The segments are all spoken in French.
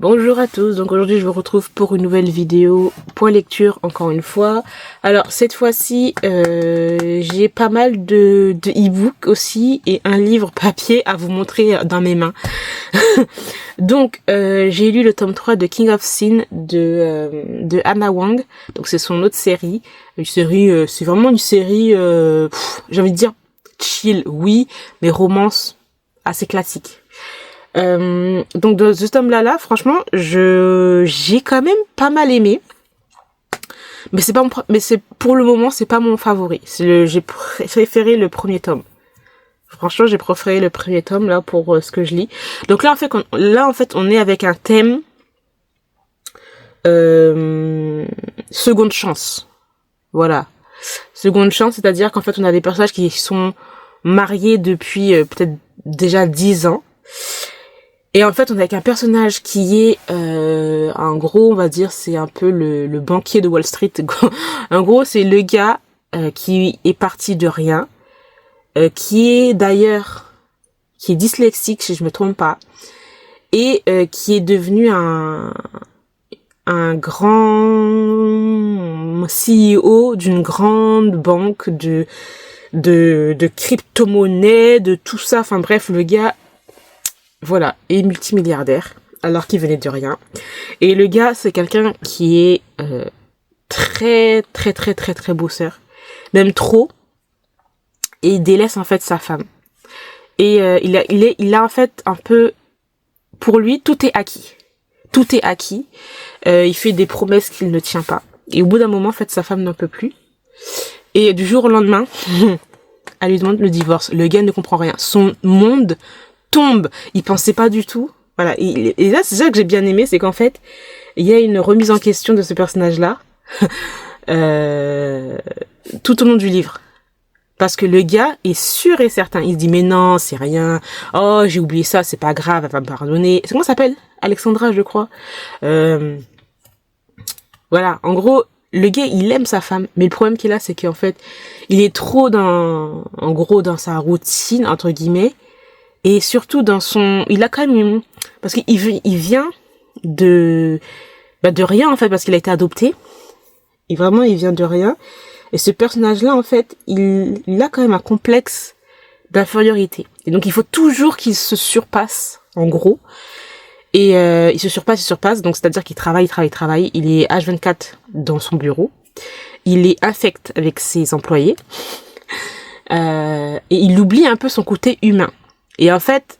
Bonjour à tous, donc aujourd'hui je vous retrouve pour une nouvelle vidéo point lecture encore une fois. Alors cette fois-ci j'ai pas mal de e-books aussi et un livre papier à vous montrer dans mes mains. Donc j'ai lu le tome 3 de King of Sin de Anna Wang, donc c'est son autre série. Une série, c'est vraiment une série, j'ai envie de dire chill, oui, mais romance assez classique. Donc de ce tome-là, franchement, j'ai quand même pas mal aimé, mais c'est pour le moment c'est pas mon favori. J'ai préféré le premier tome. Franchement, j'ai préféré le premier tome là pour ce que je lis. Donc là en fait on est avec un thème seconde chance. Voilà, seconde chance, c'est-à-dire qu'en fait on a des personnages qui sont mariés depuis peut-être déjà 10 ans. Et en fait, on est avec un personnage qui est, en gros, on va dire, c'est un peu le banquier de Wall Street. En gros, c'est le gars qui est parti de rien, qui est d'ailleurs, qui est dyslexique, si je me trompe pas, et qui est devenu un grand CEO d'une grande banque de crypto-monnaies, de tout ça. Enfin bref, le gars, voilà, est multimilliardaire, alors qu'il venait de rien. Et le gars, c'est quelqu'un qui est très bosseur, même trop, et il délaisse en fait sa femme. Et il a en fait un peu, pour lui, tout est acquis. Tout est acquis. Il fait des promesses qu'il ne tient pas. Et au bout d'un moment, en fait, sa femme n'en peut plus. Et du jour au lendemain, elle lui demande le divorce. Le gars ne comprend rien. Son monde tombe, il pensait pas du tout. Voilà, et là c'est ça que j'ai bien aimé, c'est qu'en fait il y a une remise en question de ce personnage-là tout au long du livre, parce que le gars est sûr et certain, il se dit mais non c'est rien, oh j'ai oublié ça, c'est pas grave, elle va me pardonner. Comment ça s'appelle? Alexandra, je crois. Voilà, en gros le gars il aime sa femme, mais le problème qu'il a c'est qu'en fait il est trop dans sa routine entre guillemets. Et surtout il a quand même, parce qu'il vient de rien en fait, parce qu'il a été adopté. Et vraiment, il vient de rien. Et ce personnage-là, en fait, il a quand même un complexe d'infériorité. Et donc, il faut toujours qu'il se surpasse, en gros. Et il se surpasse. Donc, c'est-à-dire qu'il travaille. Il est H24 dans son bureau. Il est infect avec ses employés. Et il oublie un peu son côté humain. Et en fait,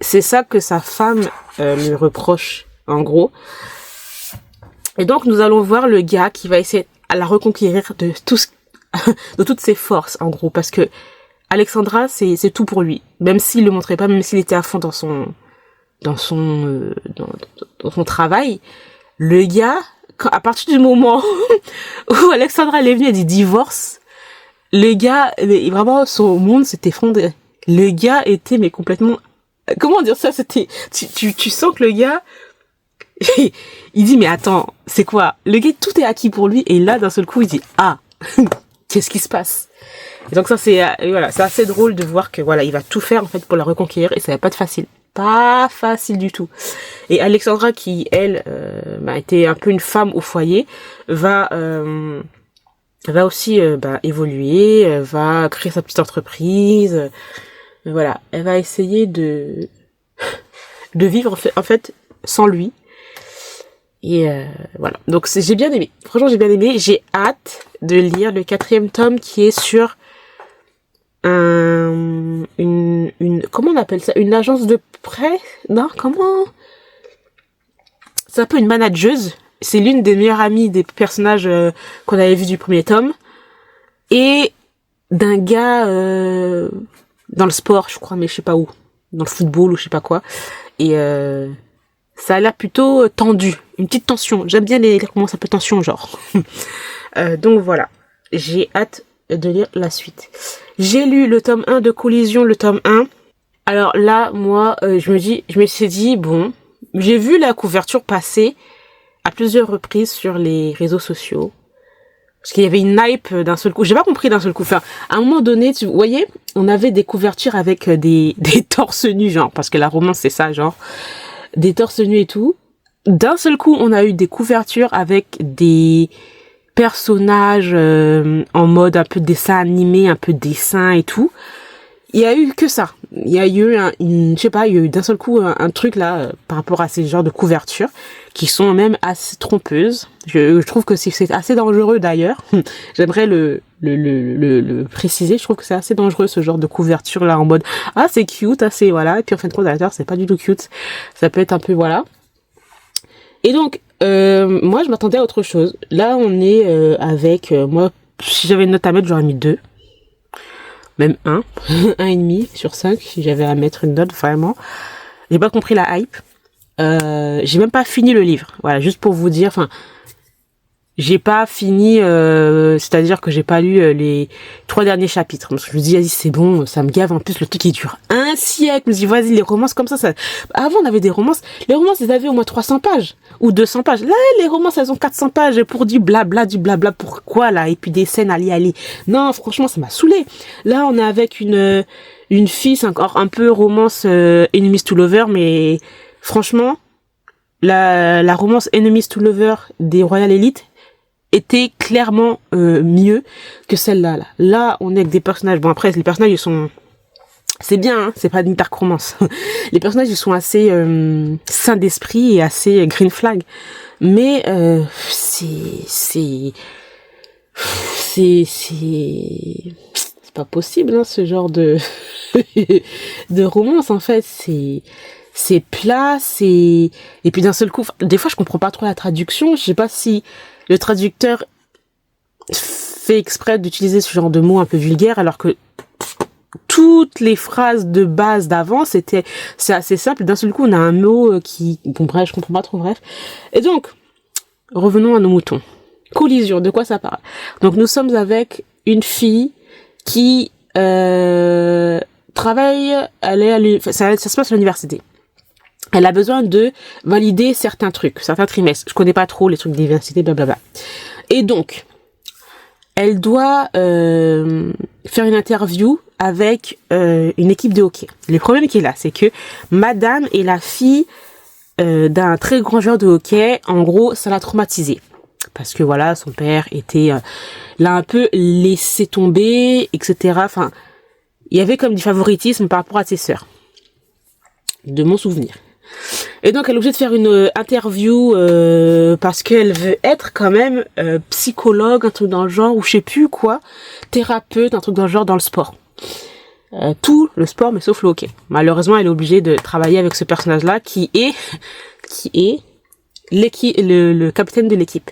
c'est ça que sa femme lui reproche, en gros. Et donc, nous allons voir le gars qui va essayer à la reconquérir de de toutes ses forces, en gros. Parce que Alexandra, c'est tout pour lui. Même s'il le montrait pas, même s'il était à fond dans son travail, le gars, à partir du moment où Alexandra elle est venue et dit divorce, le gars, vraiment, son monde s'est effondré. Le gars était mais complètement, comment dire ça, c'était, tu sens que le gars il dit mais attends, c'est quoi, le gars tout est acquis pour lui, et là d'un seul coup il dit ah qu'est-ce qui se passe. Et donc ça c'est voilà, c'est assez drôle de voir que voilà, il va tout faire en fait pour la reconquérir, et ça va pas être facile, pas facile du tout. Et Alexandra qui elle était un peu une femme au foyer, va aussi évoluer, va créer sa petite entreprise. Voilà, elle va essayer de vivre en fait sans lui. Et voilà, donc j'ai bien aimé. Franchement, j'ai bien aimé. J'ai hâte de lire le 4e tome qui est sur une comment on appelle ça, une agence de prêt? Non, comment? C'est un peu une manageuse. C'est l'une des meilleures amies des personnages qu'on avait vus du premier tome, et d'un gars dans le sport, je crois, mais je sais pas où, dans le football ou je sais pas quoi. Et ça a l'air plutôt tendu, une petite tension. J'aime bien les romans un peu tension, genre. Donc voilà, j'ai hâte de lire la suite. J'ai lu le tome 1 de Collision, le tome 1. Alors là, moi, je me suis dit, bon, j'ai vu la couverture passer à plusieurs reprises sur les réseaux sociaux. Parce qu'il y avait une hype d'un seul coup. J'ai pas compris d'un seul coup. Enfin, à un moment donné, tu voyez, on avait des couvertures avec des torse nus, genre, parce que la romance c'est ça, genre, des torse nus et tout. d'un seul coup, on a eu des couvertures avec des personnages en mode un peu dessin animé, un peu dessin et tout. Il y a eu que ça. Il y a eu je sais pas, il y a eu d'un seul coup un truc là par rapport à ces genres de couvertures qui sont même assez trompeuses. Je trouve que c'est assez dangereux d'ailleurs. J'aimerais le préciser. Je trouve que c'est assez dangereux ce genre de couverture là en mode ah c'est cute, ah c'est voilà. Et puis en fin de compte d'ailleurs c'est pas du tout cute. Ça peut être un peu voilà. Et donc moi je m'attendais à autre chose. Là on est avec moi si j'avais une note à mettre j'aurais mis 2. Même 1, 1,5 sur 5, si j'avais à mettre une note, vraiment. J'ai pas compris la hype. J'ai même pas fini le livre. Voilà, juste pour vous dire, enfin, j'ai pas fini, c'est-à-dire que j'ai pas lu les 3 derniers chapitres. Parce que je me dis, vas-y, c'est bon, ça me gave. En plus, le truc, il dure un siècle. Je me dis, vas-y, les romances comme ça. Avant, on avait des romances. Les romances, elles avaient au moins 300 pages. Ou 200 pages. Là, les romances, elles ont 400 pages pour du blabla, pourquoi, là? Et puis des scènes, aller. Non, franchement, ça m'a saoulé. Là, on est avec une fille, c'est encore un peu romance, Enemies to Lover, mais franchement, la romance Enemies to Lover des Royal Elite, était clairement mieux que celle-là. Là, on est avec des personnages. Bon, après, les personnages, ils sont... C'est bien, hein, c'est pas une dark romance. Les personnages, ils sont assez sains d'esprit et assez green flag. Mais c'est pas possible, hein, ce genre de de romance, en fait. C'est plat, et puis d'un seul coup, des fois, je comprends pas trop la traduction. Je sais pas si le traducteur fait exprès d'utiliser ce genre de mots un peu vulgaires alors que toutes les phrases de base d'avant c'est assez simple. D'un seul coup, on a un mot bon bref, je comprends pas trop, bref. Et donc, revenons à nos moutons. Collision, de quoi ça parle? Donc, nous sommes avec une fille qui travaille, ça se passe à l'université. Elle a besoin de valider certains trucs, certains trimestres. Je connais pas trop les trucs d'université, blablabla. Et donc, elle doit faire une interview avec une équipe de hockey. Le problème qui est là, c'est que madame est la fille d'un très grand joueur de hockey. En gros, ça l'a traumatisée. Parce que voilà, son père l'a un peu laissé tomber, etc. Enfin, il y avait comme du favoritisme par rapport à ses sœurs. De mon souvenir. Et donc elle est obligée de faire une interview parce qu'elle veut être quand même psychologue, un truc dans le genre, ou je sais plus quoi, thérapeute, un truc dans le genre dans le sport. Tout le sport mais sauf le hockey. Malheureusement elle est obligée de travailler avec ce personnage-là qui est le capitaine de l'équipe.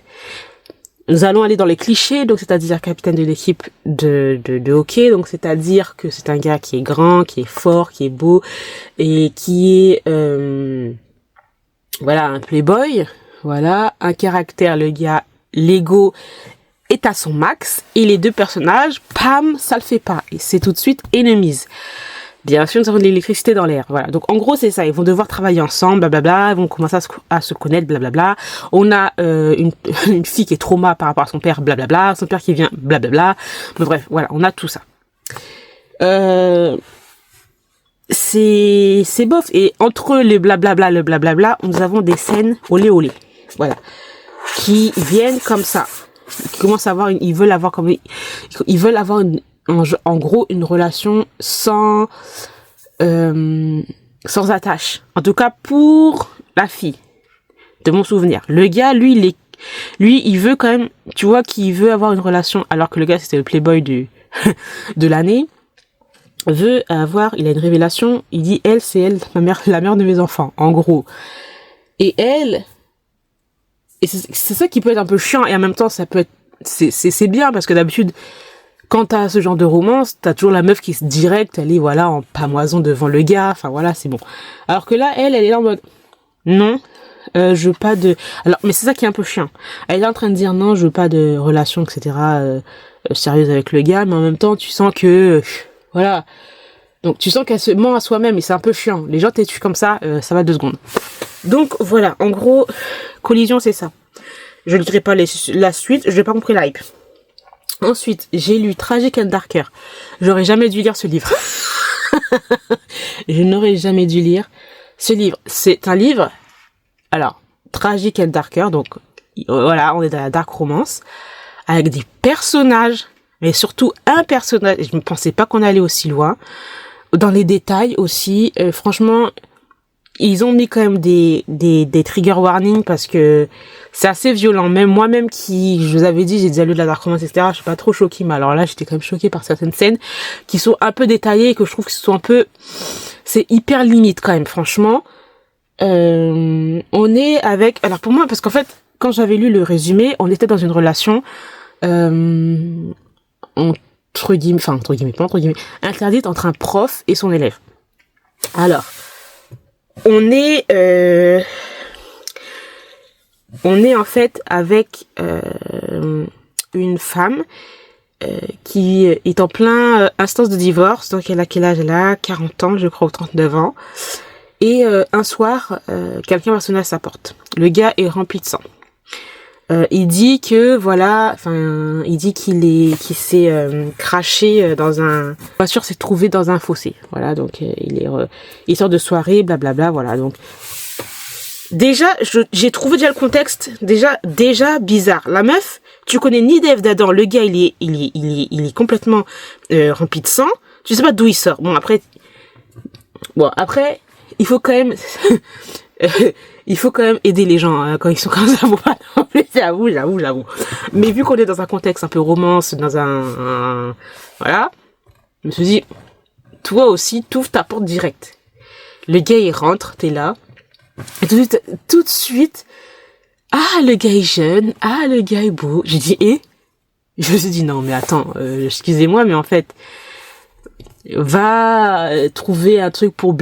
Nous allons aller dans les clichés, donc c'est-à-dire capitaine de l'équipe de hockey, donc c'est-à-dire que c'est un gars qui est grand, qui est fort, qui est beau, et qui est voilà, un playboy, voilà, un caractère, le gars, l'ego est à son max, et les deux personnages, pam, ça le fait pas, et c'est tout de suite enemies. Bien sûr, nous avons de l'électricité dans l'air. Voilà. Donc, en gros, c'est ça. Ils vont devoir travailler ensemble, blablabla. Ils vont commencer à se connaître, blablabla. On a une fille qui est trauma par rapport à son père, blablabla. Son père qui vient, blablabla. Mais bref, voilà. On a tout ça. C'est bof. Et entre les blablabla, le blablabla, nous avons des scènes olé olé. Voilà. Qui viennent comme ça. Qui commencent à avoir ils veulent avoir en gros une relation sans attache. En tout cas pour la fille, de mon souvenir. Le gars, lui, il veut quand même, tu vois, qu'il veut avoir une relation, alors que le gars c'était le playboy de l'année. Il a une révélation. Il dit c'est elle, la mère de mes enfants, en gros. Et elle, et c'est ça qui peut être un peu chiant et en même temps ça peut être c'est bien parce que d'habitude quand t'as ce genre de romance, t'as toujours la meuf qui se directe, elle est voilà en pamoison devant le gars, enfin voilà, c'est bon. Alors que là, elle est là en mode non, je veux pas de... Alors, mais c'est ça qui est un peu chiant. Elle est en train de dire non, je veux pas de relation, etc. Sérieuse avec le gars, mais en même temps, tu sens que voilà. Donc tu sens qu'elle se ment à soi-même et c'est un peu chiant. Les gens t'étuent comme ça, ça va 2 secondes. Donc voilà, en gros, Collision, c'est ça. Je ne dirai pas la suite, je n'ai pas compris la hype. Ensuite, j'ai lu Tragic and Darker. J'aurais jamais dû lire ce livre. Je n'aurais jamais dû lire ce livre. C'est un livre... Alors, tragique and darker, donc voilà, on est dans la dark romance, avec des personnages, mais surtout un personnage, et je ne pensais pas qu'on allait aussi loin, dans les détails aussi, franchement, ils ont mis quand même des trigger warnings parce que c'est assez violent. Même moi-même qui, je vous avais dit, j'ai déjà lu de la dark romance, etc. Je suis pas trop choquée, mais alors là, j'étais quand même choquée par certaines scènes qui sont un peu détaillées et que je trouve que sont un peu, c'est hyper limite quand même, franchement. On est avec, alors pour moi, parce qu'en fait, quand j'avais lu le résumé, on était dans une relation, entre guillemets, pas entre guillemets, interdite entre un prof et son élève. Alors, on est en fait avec une femme qui est en plein instance de divorce, donc elle a quel âge? Elle a 40 ans, je crois, ou 39 ans. Et un soir, quelqu'un va sonner à sa porte. Le gars est rempli de sang. Il dit que il dit qu'il s'est craché dans un, pas sûr, s'est trouvé dans un fossé. Voilà, donc il sort de soirée, blablabla, voilà. Donc déjà, j'ai trouvé déjà le contexte déjà bizarre. La meuf, tu connais ni d'Ève d'Adam, le gars il est complètement rempli de sang. Tu sais pas d'où il sort. Bon après, il faut quand même il faut quand même aider les gens quand ils sont comme ça. Faut pas non plus, j'avoue. Mais vu qu'on est dans un contexte un peu romance, dans un voilà, je me suis dit, toi aussi, t'ouvres ta porte direct. Le gars il rentre, t'es là, et tout de suite, ah le gars est jeune, ah le gars est beau. J'ai dit je me suis dit non mais attends, excusez-moi mais en fait, va trouver un truc pour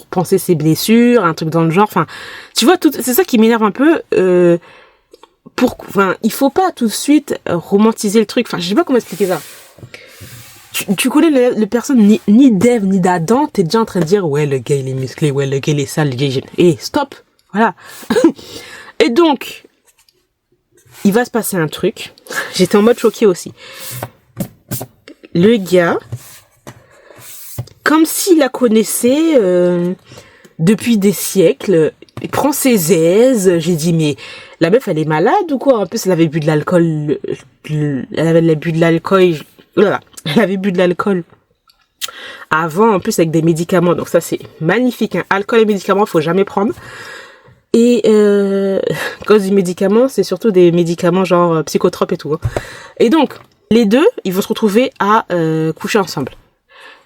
penser ses blessures, un truc dans le genre, enfin tu vois, c'est ça qui m'énerve un peu, il faut pas tout de suite romantiser le truc, enfin je sais pas comment expliquer ça. Tu connais le personne ni d'Ève ni d'Adam, t'es déjà en train de dire ouais le gars il est musclé, ouais le gars il est sale, le gars il est jeune. Et stop, voilà. Et donc il va se passer un truc, j'étais en mode choquée aussi. Le gars, comme s'il la connaissait depuis des siècles, il prend ses aises. J'ai dit mais la meuf elle est malade ou quoi? En plus elle avait bu de l'alcool, elle avait bu de l'alcool avant, en plus avec des médicaments, donc ça c'est magnifique, hein. Alcool et médicaments faut jamais prendre. Et quand je dis médicaments, c'est surtout des médicaments genre psychotropes et tout, hein. Et donc les deux ils vont se retrouver à coucher ensemble.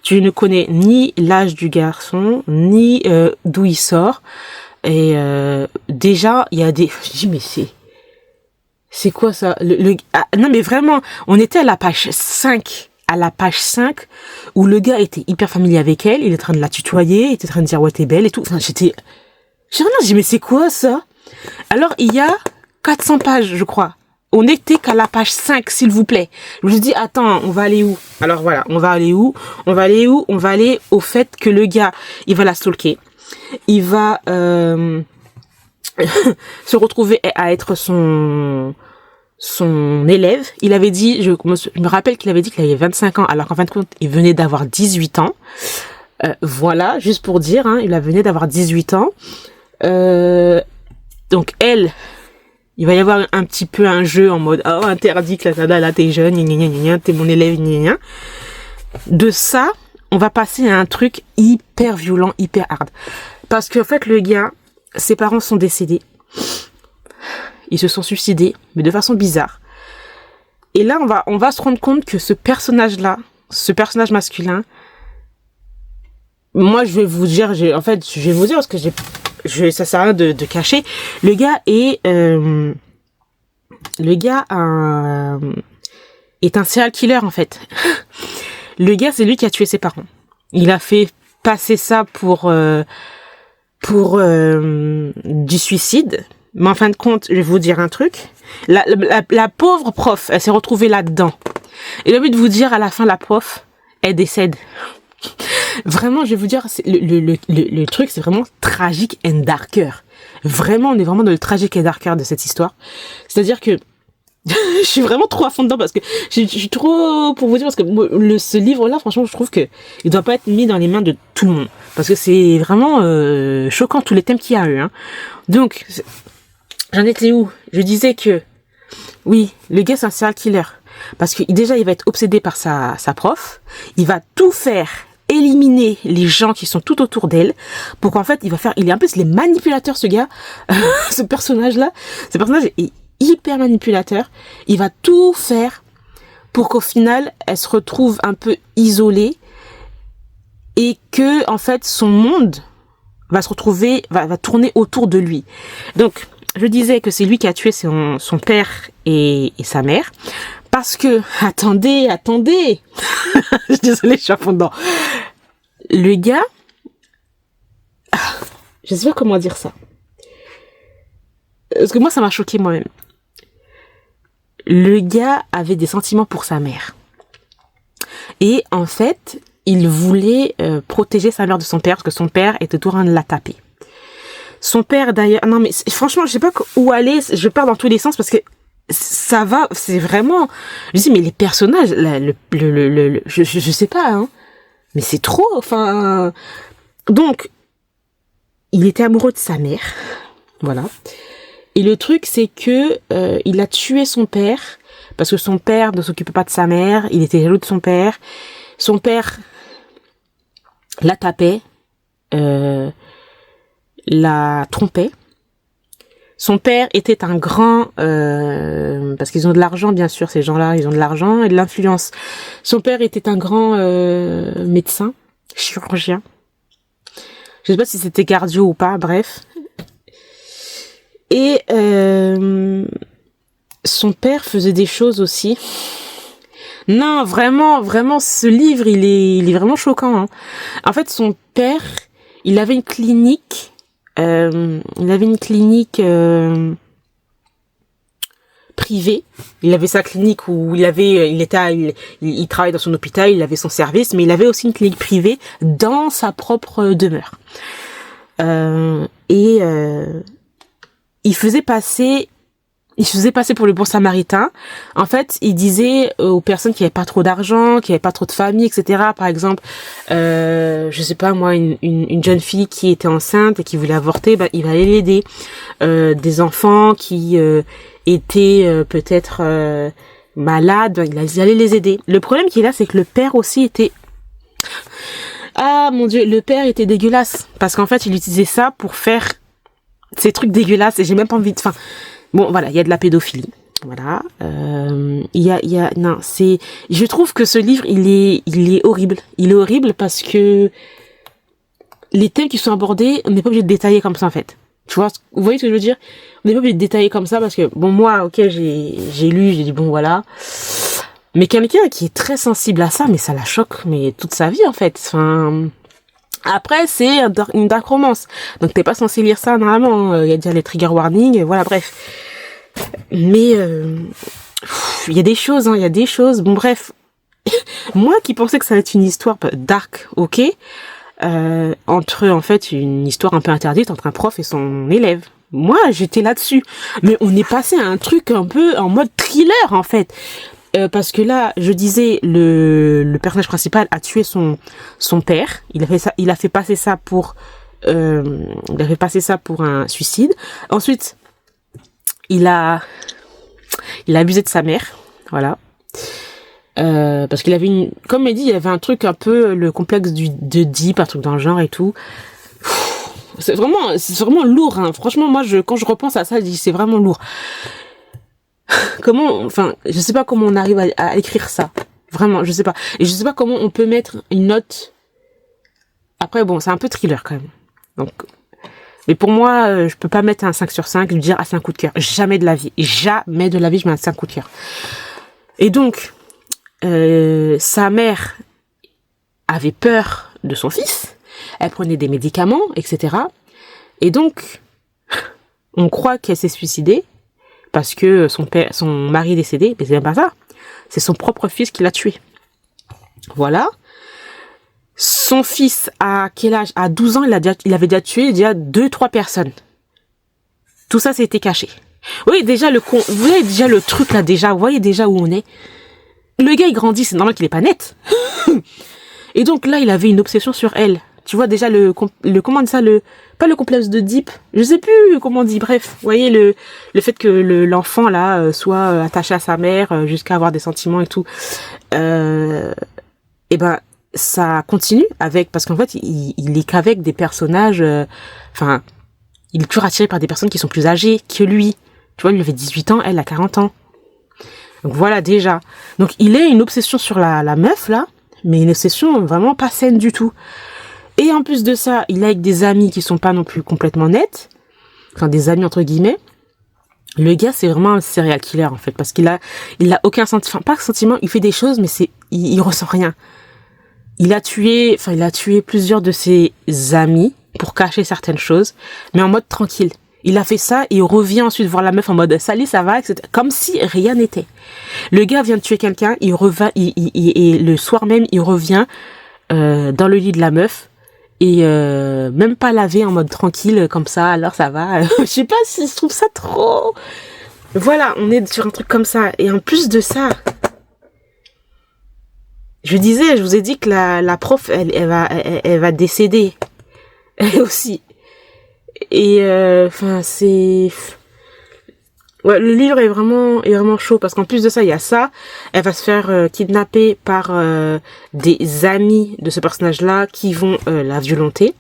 Tu ne connais ni l'âge du garçon, ni d'où il sort. Et déjà, il y a des... Je dis, mais c'est quoi ça? Non, mais vraiment, on était à la page 5. À la page 5, où le gars était hyper familier avec elle. Il est en train de la tutoyer, il était en train de dire, ouais, t'es belle et tout. Enfin, j'ai dit, mais c'est quoi ça? Alors, il y a 400 pages, je crois. On n'était qu'à la page 5, s'il vous plaît. Je me suis dit, attends, on va aller où? Alors voilà, on va aller où? On va aller au fait que le gars, il va la stalker. Il va se retrouver à être son élève. Il avait dit, je me rappelle qu'il avait dit qu'il avait 25 ans, alors qu'en fin de compte, il venait d'avoir 18 ans. Voilà, juste pour dire, hein, il venait d'avoir 18 ans. Donc elle... Il va y avoir un petit peu un jeu en mode, oh, interdit que là, t'es jeune, t'es mon élève, De ça, on va passer à un truc hyper violent, hyper hard. Parce qu'en fait, le gars, ses parents sont décédés. Ils se sont suicidés, mais de façon bizarre. Et là, on va se rendre compte que ce personnage masculin, moi, je vais vous dire parce que ça sert à rien de cacher. Le gars est un serial killer en fait. Le gars, c'est lui qui a tué ses parents. Il a fait passer ça pour du suicide. Mais en fin de compte, je vais vous dire un truc. La pauvre prof, elle s'est retrouvée là-dedans. Et le but de vous dire, à la fin, la prof, elle décède. Vraiment, je vais vous dire, le truc, c'est vraiment tragique and darker. Vraiment, on est vraiment dans le tragique and darker de cette histoire. C'est-à-dire que je suis vraiment trop à fond dedans parce que je suis trop pour vous dire parce que ce livre-là, franchement, je trouve que il doit pas être mis dans les mains de tout le monde parce que c'est vraiment choquant tous les thèmes qu'il y a eu. Hein. Donc, J'en étais où? Je disais que, oui, le gars c'est un serial killer. Parce que déjà, il va être obsédé par sa prof. Il va tout faire, éliminer les gens qui sont tout autour d'elle. Pour qu'en fait, il est un peu les manipulateurs, ce gars. Ce personnage-là. Ce personnage est hyper manipulateur. Il va tout faire pour qu'au final, elle se retrouve un peu isolée. Et que, en fait, son monde va se retrouver, va tourner autour de lui. Donc, je disais que c'est lui qui a tué son père et sa mère. Parce que, attendez. Je suis désolée, je suis à fond dedans. Le gars, je sais pas comment dire ça. Parce que moi, ça m'a choqué moi-même. Le gars avait des sentiments pour sa mère. Et en fait, il voulait protéger sa mère de son père, parce que son père était tout en train de la taper. Son père d'ailleurs, non mais franchement, je sais pas où aller, je pars dans tous les sens parce que ça va, c'est vraiment, je dis mais les personnages, là, je sais pas, hein, mais c'est trop, enfin, donc, il était amoureux de sa mère, voilà, et le truc c'est que il a tué son père parce que son père ne s'occupait pas de sa mère, il était jaloux de son père la tapait, la trompait. Son père était un grand, parce qu'ils ont de l'argent bien sûr, ces gens-là, ils ont de l'argent et de l'influence. Son père était un grand médecin, chirurgien. Je sais pas si c'était cardio ou pas, bref. Et son père faisait des choses aussi. Non, vraiment, ce livre, il est vraiment choquant. Hein. En fait, son père, il avait une clinique. Privée. Il avait sa clinique où il travaillait dans son hôpital, il avait son service, mais il avait aussi une clinique privée dans sa propre demeure. Il faisait passer pour le bon samaritain. En fait, il disait aux personnes qui avaient pas trop d'argent, qui avaient pas trop de famille, etc. Par exemple, je sais pas moi, une jeune fille qui était enceinte et qui voulait avorter, il allait l'aider. Des enfants qui étaient peut-être malades, il allait les aider. Le problème qu'il a, c'est que le père aussi était... Ah mon Dieu, le père était dégueulasse. Parce qu'en fait, il utilisait ça pour faire ces trucs dégueulasses et j'ai même pas envie de... Enfin, bon, voilà, il y a de la pédophilie. Voilà. Je trouve que ce livre, il est horrible. Il est horrible parce que les thèmes qui sont abordés, on n'est pas obligé de détailler comme ça, en fait. Tu vois, vous voyez ce que je veux dire? On n'est pas obligé de détailler comme ça parce que, bon, moi, ok, j'ai lu, j'ai dit, bon, voilà. Mais quelqu'un qui est très sensible à ça, mais ça la choque, mais toute sa vie, en fait. Enfin... Après, c'est une dark romance. Donc, t'es pas censé lire ça, normalement. Il y a déjà les trigger warnings, voilà, bref. Mais, il y a des choses, hein, il y a des choses. Bon, bref. Moi qui pensais que ça allait être une histoire dark, ok, entre, en fait, une histoire un peu interdite entre un prof et son élève. Moi, j'étais là-dessus. Mais on est passé à un truc un peu en mode thriller, en fait. Parce que là, je disais, le personnage principal a tué son père. Il a fait passer ça pour un suicide. Ensuite, il a abusé de sa mère, voilà. Parce qu'il avait comme il dit, il avait un truc un peu le complexe d'Oedipe, un truc dans le genre et tout. C'est vraiment lourd, hein. Franchement, moi, quand je repense à ça, je dis c'est vraiment lourd. Je sais pas comment on arrive à écrire ça. Vraiment, je sais pas. Et je sais pas comment on peut mettre une note. Après, bon, c'est un peu thriller quand même. Donc, mais pour moi, je peux pas mettre un 5 sur 5 et me dire, ah, c'est un coup de cœur. Jamais de la vie. Jamais de la vie, je mets un 5 coup de cœur. Et donc, sa mère avait peur de son fils. Elle prenait des médicaments, etc. Et donc, on croit qu'elle s'est suicidée. Parce que son mari est décédé, mais c'est même pas ça. C'est son propre fils qui l'a tué. Voilà. Son fils, à quel âge? À 12 ans, il avait déjà tué 2-3 personnes. Tout ça, c'était caché. Oui, déjà, vous voyez déjà le truc là, vous voyez déjà où on est. Le gars, il grandit, c'est normal qu'il est pas net. Et donc là, il avait une obsession sur elle. tu vois déjà comment on dit ça, pas le complexe de Deep, je sais plus comment on dit, bref, vous voyez le fait que l'enfant là soit attaché à sa mère jusqu'à avoir des sentiments et tout, et ben ça continue avec, parce qu'en fait il est qu'avec des personnages, enfin il est toujours attiré par des personnes qui sont plus âgées que lui, tu vois, lui avait 18 ans, elle a 40 ans, donc voilà déjà, donc il a une obsession sur la meuf là, mais une obsession vraiment pas saine du tout. Et en plus de ça, il est avec des amis qui sont pas non plus complètement nets. Enfin, des amis entre guillemets. Le gars, c'est vraiment un serial killer, en fait. Parce qu'il a aucun sentiment. Enfin, pas sentiment, il fait des choses, mais il ressent rien. Il a tué plusieurs de ses amis pour cacher certaines choses, mais en mode tranquille. Il a fait ça et il revient ensuite voir la meuf en mode salut, ça va, etc. Comme si rien n'était. Le gars vient de tuer quelqu'un, et le soir même, il revient dans le lit de la meuf. Et même pas lavé en mode tranquille comme ça, alors ça va. Je sais pas si je trouve ça trop. Voilà, on est sur un truc comme ça. Et en plus de ça, je vous ai dit que la prof, elle va décéder. Elle aussi. Et enfin c'est. Ouais, le livre est vraiment chaud parce qu'en plus de ça, il y a ça. Elle va se faire kidnapper par des amis de ce personnage-là qui vont la violenter.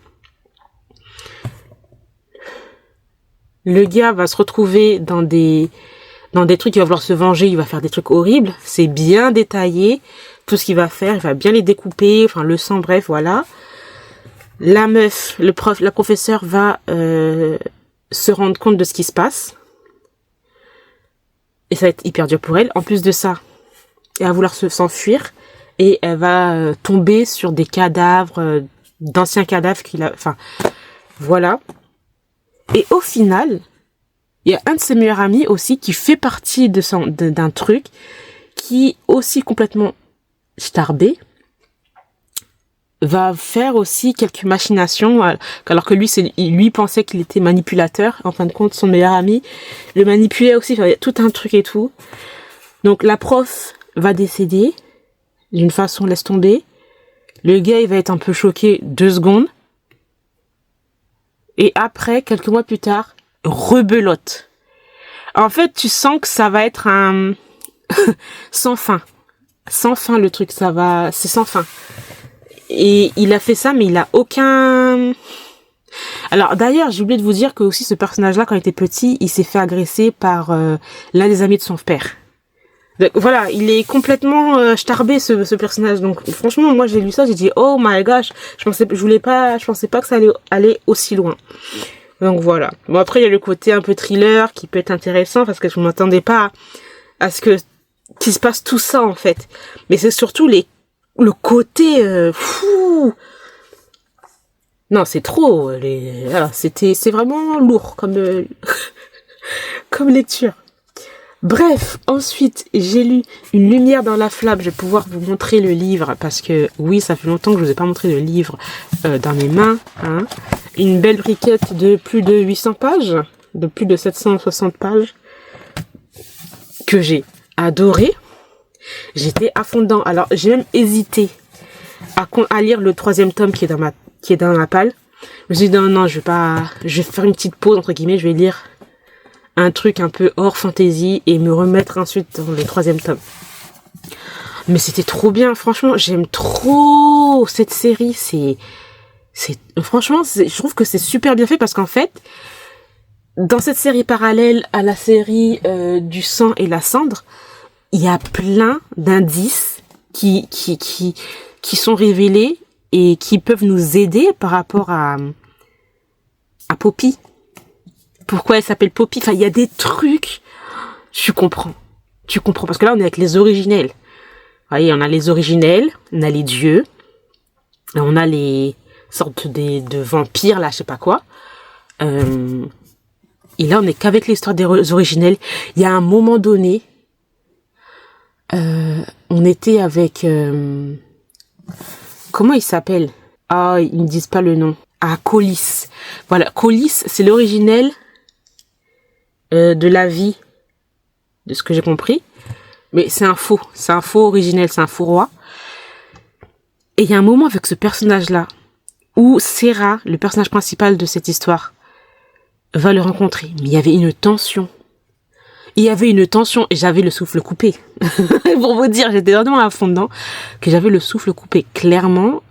Le gars va se retrouver dans des trucs, il va vouloir se venger, il va faire des trucs horribles. C'est bien détaillé, tout ce qu'il va faire, il va bien les découper, enfin le sang, bref, voilà. La meuf, la professeure va se rendre compte de ce qui se passe. Et ça va être hyper dur pour elle. En plus de ça, elle va vouloir s'enfuir. Et elle va tomber sur des cadavres, d'anciens cadavres enfin, voilà. Et au final, il y a un de ses meilleurs amis aussi qui fait partie d'un truc qui, aussi complètement starbé, va faire aussi quelques machinations, alors que lui pensait qu'il était manipulateur. En fin de compte, son meilleur ami le manipulait aussi, enfin, tout un truc et tout. Donc la prof va décéder d'une façon, laisse tomber. Le gars, il va être un peu choqué 2 secondes. Et après, quelques mois plus tard, rebelote. En fait, tu sens que ça va être un sans fin. Sans fin le truc, c'est sans fin. Et il a fait ça, mais il a aucun... Alors d'ailleurs, j'ai oublié de vous dire que aussi ce personnage-là, quand il était petit, il s'est fait agresser par l'un des amis de son père. Donc, voilà, il est complètement starbé ce personnage. Donc franchement, moi j'ai lu ça, j'ai dit oh my gosh, je pensais pas que ça allait aller aussi loin. Donc voilà. Bon après il y a le côté un peu thriller qui peut être intéressant parce que je m'attendais pas à ce qu'il se passe tout ça en fait. Mais c'est surtout le côté fou. Non, c'est trop. Voilà, c'est vraiment lourd comme comme lecture. Bref, ensuite, j'ai lu Une lumière dans la flamme. Je vais pouvoir vous montrer le livre parce que, oui, ça fait longtemps que je vous ai pas montré le livre dans mes mains. Hein. Une belle briquette de plus de 800 pages, de plus de 760 pages, que j'ai adoré. J'étais à fond dedans. Alors, j'ai même hésité à lire le 3e tome qui est dans ma palle. Je me suis dit, non, je vais faire une petite pause, entre guillemets, je vais lire un truc un peu hors fantasy et me remettre ensuite dans le 3e tome. Mais c'était trop bien, franchement, j'aime trop cette série, franchement, je trouve que c'est super bien fait parce qu'en fait, dans cette série parallèle à la série du sang et la cendre, il y a plein d'indices qui sont révélés et qui peuvent nous aider par rapport à Poppy. Pourquoi elle s'appelle Poppy? Enfin, il y a des trucs. Tu comprends. Parce que là, on est avec les originels. Vous voyez, on a les originels, on a les dieux, et on a les sortes de vampires, là, je sais pas quoi. Et là, on est qu'avec l'histoire des originels. Il y a un moment donné, on était avec... comment il s'appelle? Ah, ils ne disent pas le nom. Ah, Colis. Voilà, Colis, c'est l'originel de la vie, de ce que j'ai compris. Mais c'est un faux originel, c'est un faux roi. Et il y a un moment avec ce personnage-là où Sarah, le personnage principal de cette histoire, va le rencontrer. Mais il y avait une tension. Il y avait une tension et j'avais le souffle coupé. Pour vous dire, j'étais vraiment à fond dedans, que j'avais le souffle coupé. Clairement,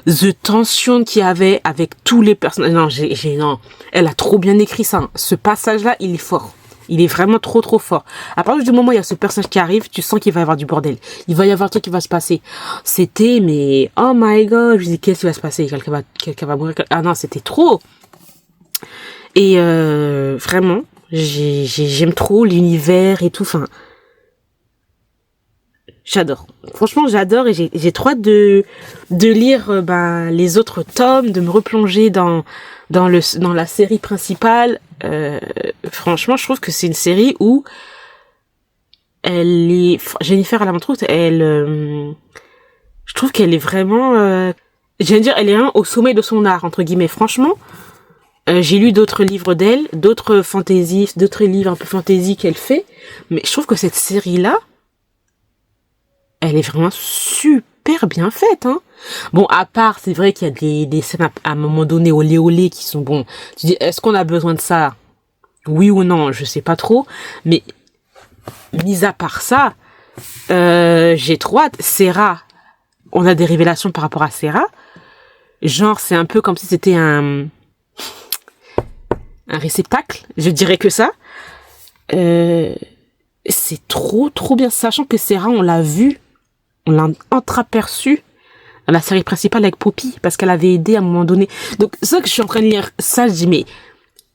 the tension qu'il y avait avec tous les personnages. Non, non. Elle a trop bien écrit ça. Ce passage-là, il est fort. Il est vraiment trop trop fort. À partir du moment où il y a ce personnage qui arrive, tu sens qu'il va y avoir du bordel. Il va y avoir un truc qui va se passer. C'était, mais, oh my god, je dis, qu'est-ce qui va se passer? Quelqu'un va mourir. Ah non, c'était trop. Et vraiment, j'aime trop l'univers et tout. Enfin, j'adore. Franchement, j'adore et j'ai trop hâte de lire les autres tomes, de me replonger dans la série principale. Franchement, je trouve que c'est une série où Jennifer Alamantrouth, je trouve qu'elle est vraiment, j'allais dire, elle est vraiment au sommet de son art, entre guillemets. Franchement, j'ai lu d'autres livres d'elle, d'autres livres un peu fantasy qu'elle fait, mais je trouve que cette série-là, elle est vraiment super bien faite, hein. Bon, à part, c'est vrai qu'il y a des scènes à un moment donné olé olé qui sont bons. Tu dis, est-ce qu'on a besoin de ça? Oui ou non, je sais pas trop. Mais, mis à part ça, j'ai trop hâte. Sarah, on a des révélations par rapport à Sarah. Genre, c'est un peu comme si c'était un réceptacle. Je dirais que ça. C'est trop, trop bien. Sachant que Sarah, on l'a entreaperçu dans la série principale avec Poppy, parce qu'elle avait aidé à un moment donné. Donc, c'est ça que je suis en train de lire ça, je dis, mais,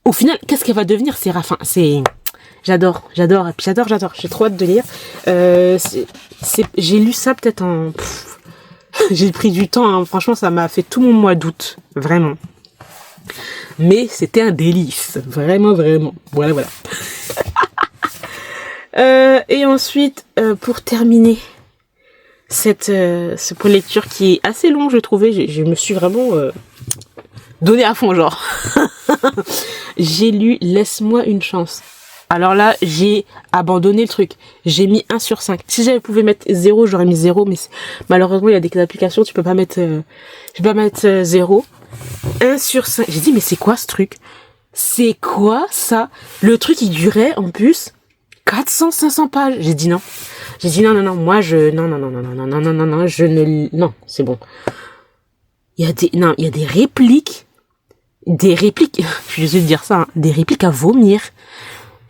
au final, qu'est-ce qu'elle va devenir, Sarah? Enfin, j'adore. J'ai trop hâte de lire. J'ai lu ça peut-être j'ai pris du temps, hein. Franchement, ça m'a fait tout mon mois d'août. Vraiment. Mais c'était un délice. Vraiment, vraiment. Voilà. Et ensuite, pour terminer, cette lecture qui est assez longue, je trouvais, je me suis vraiment donné à fond, genre. J'ai lu Laisse-moi une chance. Alors là, j'ai abandonné le truc. J'ai mis 1 sur 5. Si j'avais pu mettre 0, j'aurais mis 0, mais malheureusement, il y a des applications, tu peux pas mettre 0. 1 sur 5. J'ai dit, mais c'est quoi ce truc? C'est quoi ça? Le truc, il durait, en plus, 500 pages. J'ai dit non. Non, moi, non, c'est bon. Il y a des répliques, je suis désolée de dire ça, hein, des répliques à vomir.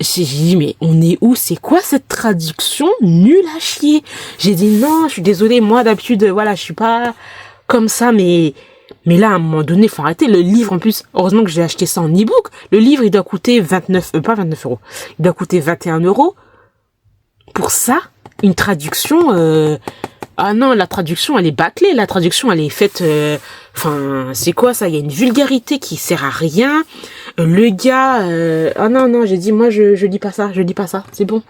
J'ai dit, mais on est où? C'est quoi cette traduction nulle à chier? J'ai dit, non, je suis désolée, moi, d'habitude, voilà, je suis pas comme ça, mais là, à un moment donné, faut arrêter. Le livre, en plus, heureusement que j'ai acheté ça en e-book. Le livre, il doit coûter pas 29 €. Il doit coûter 21 €. Pour ça, une traduction, ah non, la traduction, elle est bâclée. La traduction, elle est faite, c'est quoi ça? Il y a une vulgarité qui sert à rien. Le gars, ah non, j'ai dit, moi, je lis pas ça, c'est bon.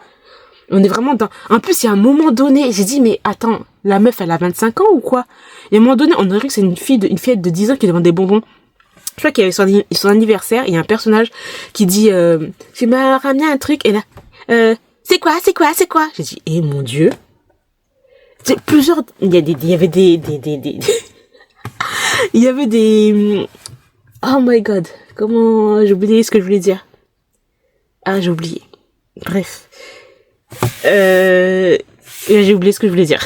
On est vraiment dans, en plus, il y a un moment donné, j'ai dit, mais attends, la meuf, elle a 25 ans ou quoi? Et à un moment donné, on dirait que c'est une fillette de 10 ans qui demande des bonbons. Je crois qu'il y avait son anniversaire, il y a un personnage qui dit, tu m'as ramené un truc, et là, c'est quoi? J'ai dit, eh mon Dieu. C'est plusieurs, il y avait des il y avait des, oh my god, comment, j'ai oublié ce que je voulais dire. Ah, j'ai oublié. Bref. J'ai oublié ce que je voulais dire.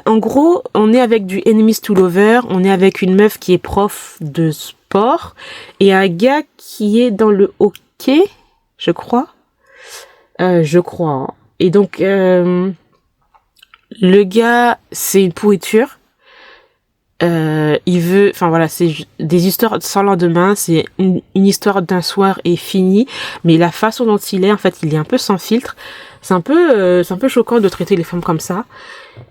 En gros, on est avec du enemies to lover, on est avec une meuf qui est prof de sport, et un gars qui est dans le hockey, je crois. Hein. Et donc, le gars, c'est une pourriture. C'est des histoires sans lendemain, c'est une histoire d'un soir et fini, mais la façon dont il est, en fait, il est un peu sans filtre. C'est un peu choquant de traiter les femmes comme ça.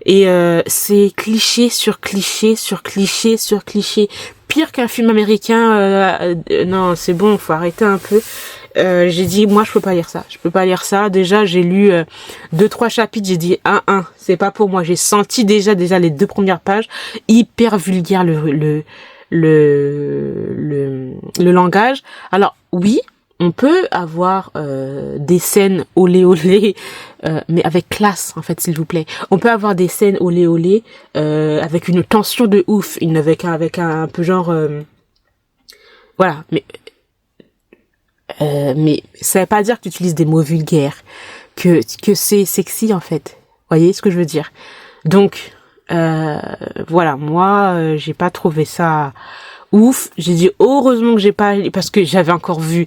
Et c'est cliché sur cliché sur cliché sur cliché. Pire qu'un film américain. Non, c'est bon, faut arrêter un peu. J'ai dit, moi, je peux pas lire ça. Déjà, j'ai lu 2-3 chapitres, j'ai dit, c'est pas pour moi. J'ai senti déjà les 2 premières pages, hyper vulgaire le langage. Alors, oui, on peut avoir des scènes olé olé, mais avec classe en fait, s'il vous plaît. On peut avoir des scènes olé olé avec une tension de ouf, avec un peu genre voilà, mais ça veut pas dire que tu utilises des mots vulgaires, que c'est sexy en fait. Vous voyez ce que je veux dire? Donc voilà, moi j'ai pas trouvé ça ouf. J'ai dit heureusement que j'ai pas, parce que j'avais encore vu.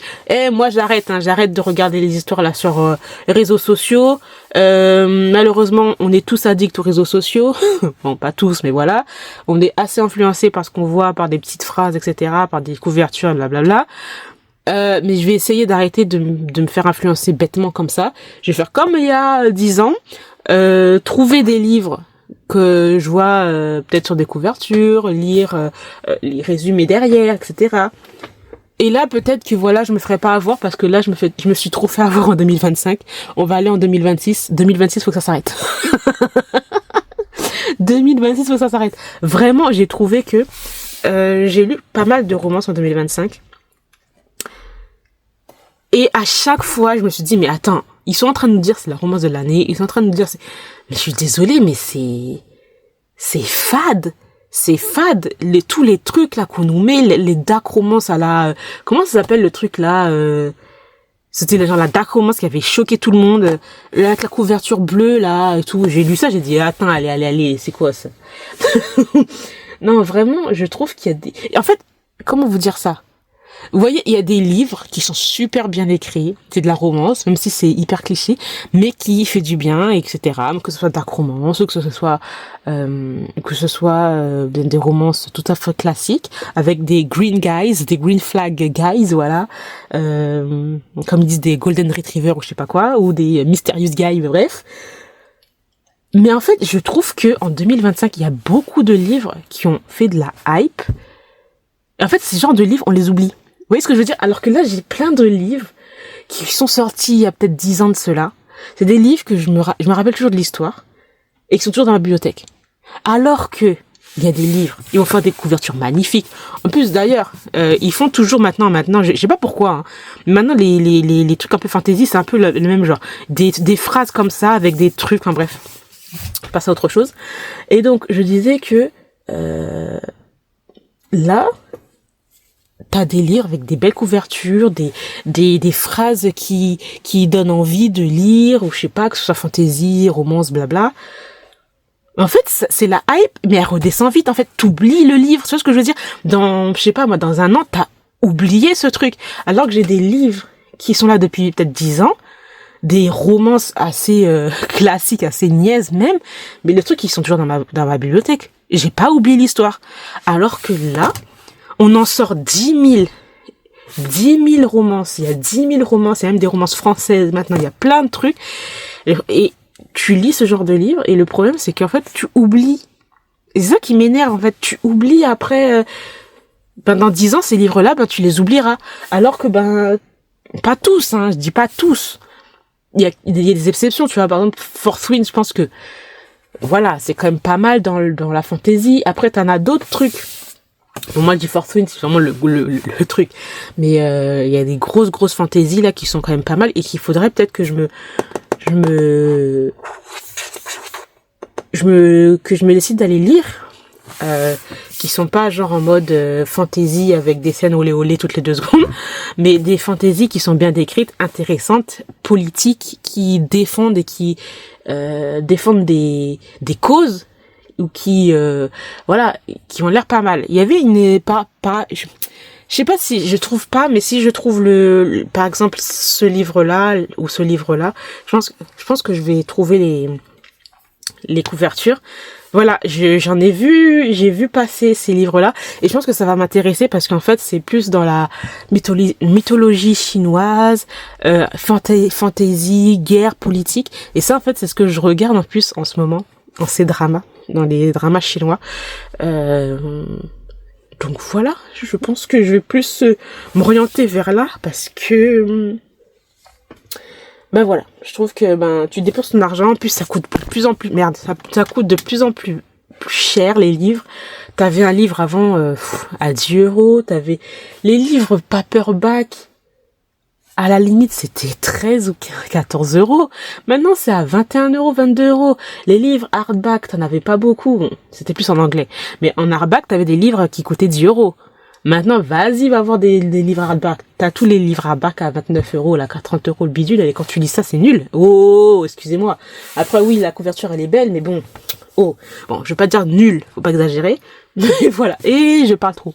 Moi j'arrête de regarder les histoires là sur les réseaux sociaux. Malheureusement, on est tous addicts aux réseaux sociaux. Bon, pas tous, mais voilà. On est assez influencés par ce qu'on voit, par des petites phrases, etc., par des couvertures, blablabla. Mais je vais essayer d'arrêter de me faire influencer bêtement comme ça. Je vais faire comme il y a 10 ans, trouver des livres que je vois peut-être sur des couvertures, lire les résumés derrière, etc. Et là, peut-être que voilà, je me ferai pas avoir parce que là, je me suis trop fait avoir en 2025. On va aller en 2026. 2026, faut que ça s'arrête. 2026, faut que ça s'arrête. Vraiment, j'ai trouvé que j'ai lu pas mal de romances en 2025. Et à chaque fois, je me suis dit, mais attends, ils sont en train de nous dire c'est la romance de l'année, ils sont en train de nous dire mais je suis désolée, mais c'est fade. C'est fade. Tous les trucs là qu'on nous met, les dark romances à la, comment ça s'appelle le truc là, c'était genre la dark romance qui avait choqué tout le monde, avec la couverture bleue là et tout. J'ai lu ça, j'ai dit, attends, allez, c'est quoi ça? Non, vraiment, je trouve qu'il y a des, en fait, comment vous dire ça? Vous voyez, il y a des livres qui sont super bien écrits, c'est de la romance, même si c'est hyper cliché, mais qui fait du bien, etc. Que ce soit dark romance, ou que ce soit des romances tout à fait classiques, avec des green guys, des green flag guys, voilà, comme ils disent des golden retrievers ou je sais pas quoi, ou des mysterious guys, bref. Mais en fait, je trouve que en 2025, il y a beaucoup de livres qui ont fait de la hype. Et en fait, ces genres de livres, on les oublie. Vous voyez ce que je veux dire? Alors que là, j'ai plein de livres qui sont sortis il y a peut-être 10 ans de cela. C'est des livres que je me rappelle toujours de l'histoire et qui sont toujours dans ma bibliothèque. Alors que il y a des livres, ils vont faire des couvertures magnifiques. En plus, d'ailleurs, ils font toujours maintenant, je sais pas pourquoi, hein. Maintenant, les trucs un peu fantasy, c'est un peu le même genre. Des phrases comme ça avec des trucs, bref. Je passe à autre chose. Et donc, je disais que là, t'as des livres avec des belles couvertures, des phrases qui donnent envie de lire, ou je sais pas, que ce soit fantasy, romance, blabla. En fait, c'est la hype, mais elle redescend vite. En fait, t'oublies le livre. Tu vois ce que je veux dire? Je sais pas, moi, dans un an, t'as oublié ce truc. Alors que j'ai des livres qui sont là depuis peut-être 10 ans, des romances assez classiques, assez niaises même, mais les trucs qui sont toujours dans ma bibliothèque. J'ai pas oublié l'histoire. Alors que là, on en sort 10 000 romances. Il y a 10 000 romances. Il y a même des romances françaises maintenant. Il y a plein de trucs. Et tu lis ce genre de livre. Et le problème, c'est qu'en fait, tu oublies. Et c'est ça qui m'énerve, en fait. Tu oublies après, dans 10 ans, ces livres-là, tu les oublieras. Alors que, pas tous, hein. Je dis pas tous. Il y a des exceptions, tu vois. Par exemple, Fourth Wing, je pense que, voilà, c'est quand même pas mal dans la fantasy. Après, t'en as d'autres trucs. Bon, moi, du Fourth Wing, c'est vraiment le truc. Mais il y a des grosses fantaisies là qui sont quand même pas mal et qu'il faudrait peut-être que je me décide d'aller lire. Qui sont pas genre en mode fantasy avec des scènes olé olé toutes les 2 secondes, mais des fantaisies qui sont bien décrites, intéressantes, politiques, qui défendent et qui défendent des causes ou qui qui ont l'air pas mal. Il y avait je sais pas si je trouve pas, mais si je trouve par exemple ce livre-là ou ce livre-là, je pense que je vais trouver les couvertures. Voilà, j'ai vu passer ces livres-là et je pense que ça va m'intéresser parce qu'en fait, c'est plus dans la mythologie chinoise, fantasy, guerre, politique, et ça en fait, c'est ce que je regarde en plus en ce moment dans ces dramas, dans les dramas chinois. Donc voilà, je pense que je vais plus m'orienter vers là parce que voilà, je trouve que tu dépenses ton argent, en plus ça coûte de plus en plus ça coûte de plus en plus cher les livres. T'avais un livre avant à 10 €, t'avais les livres paperback À la limite, c'était 13 ou 14 euros. Maintenant, c'est à 21 euros, 22 euros. Les livres hardback, t'en avais pas beaucoup. Bon, c'était plus en anglais. Mais en hardback, t'avais des livres qui coûtaient 10 euros. Maintenant, vas-y, va voir des livres hardback. T'as tous les livres hardback à 29 euros, là, qu'à 30 euros le bidule. Et quand tu lis ça, c'est nul. Oh, excusez-moi. Après, oui, la couverture, elle est belle, mais bon. Oh, bon, je vais pas dire nul. Faut pas exagérer. Mais voilà. Et je parle trop.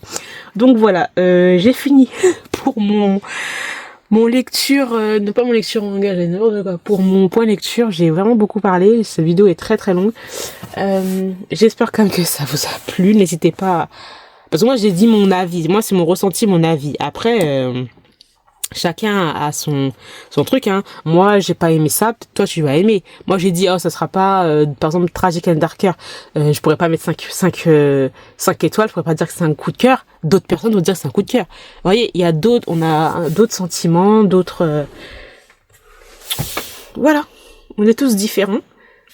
Donc voilà, j'ai fini pour mon lecture, non pas mon lecture en manga, pour mon point lecture, j'ai vraiment beaucoup parlé. Cette vidéo est très très longue. J'espère quand même que ça vous a plu. N'hésitez pas, parce que moi j'ai dit mon avis. Moi c'est mon ressenti, mon avis. Après, chacun a son truc, hein. Moi j'ai pas aimé ça, peut-être toi tu vas aimer. Moi j'ai dit oh ça sera pas par exemple Tragic and Darker, je pourrais pas mettre 5 étoiles, je pourrais pas dire que c'est un coup de cœur. D'autres personnes vont dire que c'est un coup de cœur. Vous voyez, il y a d'autres, on a d'autres sentiments, d'autres voilà. On est tous différents.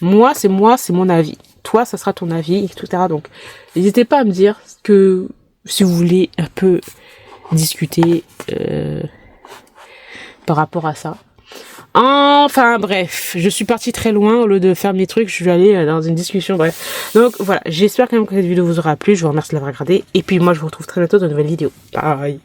Moi, c'est mon avis. Toi, ça sera ton avis, etc. Donc, n'hésitez pas à me dire que si vous voulez un peu discuter par rapport à ça. Enfin bref, je suis partie très loin. Au lieu de faire mes trucs, je suis allée dans une discussion, bref. Donc voilà, j'espère quand même que cette vidéo vous aura plu. Je vous remercie de l'avoir regardée. Et puis moi je vous retrouve très bientôt dans une nouvelle vidéo. Bye.